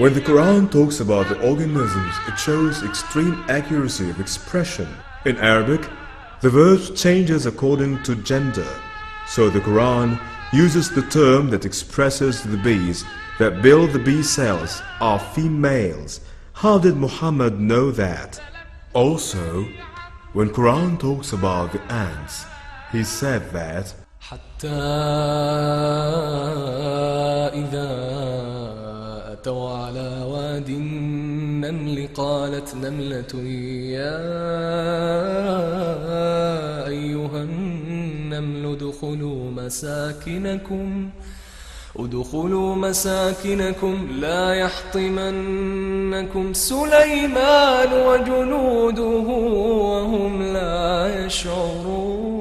When the Quran talks about the organisms, it shows extreme accuracy of expression. In Arabic, the verb changes according to gender. So the Quran uses the term that expresses the bees that build the bee cells are females. How did Muhammad know that? Also, when Quran talks about the ants, he said that حتى إذا أتوا على واد النمل قالت نملة يا أيها النمل ادخلوا مساكنكم لا يحطمنكم سليمان وجنوده وهم لا يشعرون.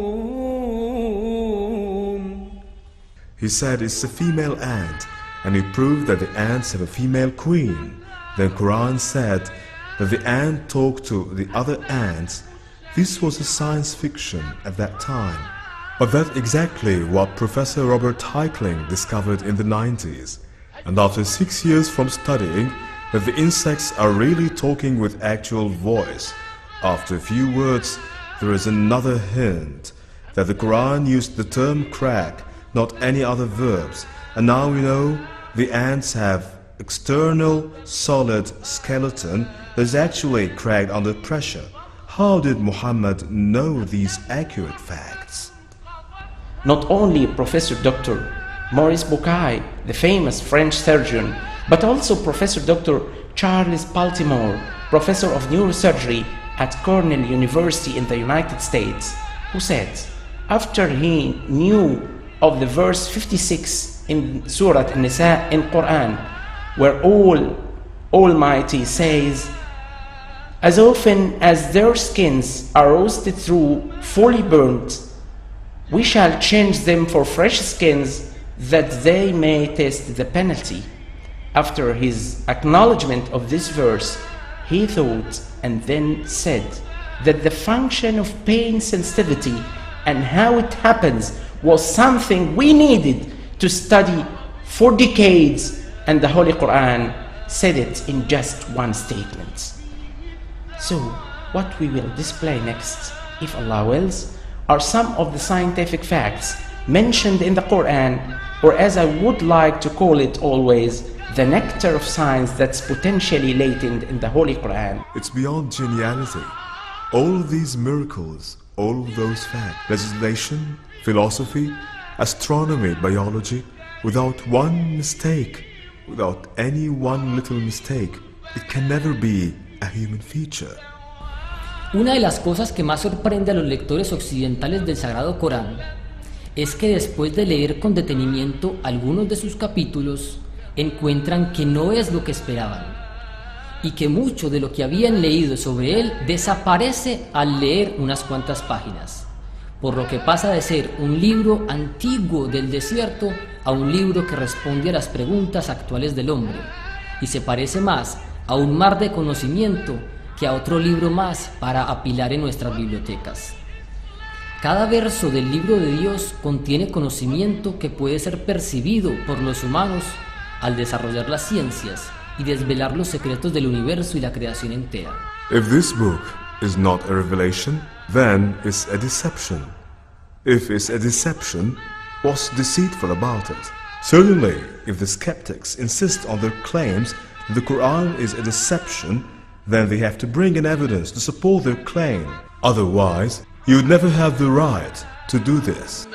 He said it's a female ant, and he proved that the ants have a female queen. The Quran said that the ant talked to the other ants. This was a science fiction at that time. But that's exactly what Professor Robert Heitling discovered in the 90s. And after 6 years from studying that the insects are really talking with actual voice, after a few words there is another hint that the Quran used the term crack, not any other verbs. And now we know the ants have external solid skeleton that is actually cracked under pressure. How did Muhammad know these accurate facts? Not only Professor Dr. Maurice Bucaille, the famous French surgeon, but also Professor Dr. Charles Baltimore, Professor of Neurosurgery at Cornell University in the United States, who said, after he knew of the verse 56 in Surah An-Nisa in Quran, where Almighty says, as often as their skins are roasted through, fully burnt, we shall change them for fresh skins that they may taste the penalty. After his acknowledgement of this verse, he thought and then said that the function of pain sensitivity and how it happens was something we needed to study for decades, and the Holy Quran said it in just one statement. So, what we will display next, if Allah wills, are some of the scientific facts mentioned in the Quran, or as I would like to call it always, the nectar of science that's potentially latent in the Holy Quran. It's beyond geniality. All of these miracles, all of those facts, legislation, philosophy, astronomy, biology, without one mistake, without any one little mistake, it can never be a human feature. Una de las cosas que más sorprende a los lectores occidentales del Sagrado Corán es que después de leer con detenimiento algunos de sus capítulos, encuentran que no es lo que esperaban y que mucho de lo que habían leído sobre él desaparece al leer unas cuantas páginas, por lo que pasa de ser un libro antiguo del desierto a un libro que responde a las preguntas actuales del hombre y se parece más a un mar de conocimiento que a otro libro más para apilar en nuestras bibliotecas. Cada verso del libro de Dios contiene conocimiento que puede ser percibido por los humanos al desarrollar las ciencias y desvelar los secretos del universo y la creación entera. If this book is not a revelation, then it's a deception. If it's a deception, what's deceitful about it? Certainly, if the skeptics insist on their claims that the Quran is a deception, then they have to bring in evidence to support their claim. Otherwise, you would never have the right to do this.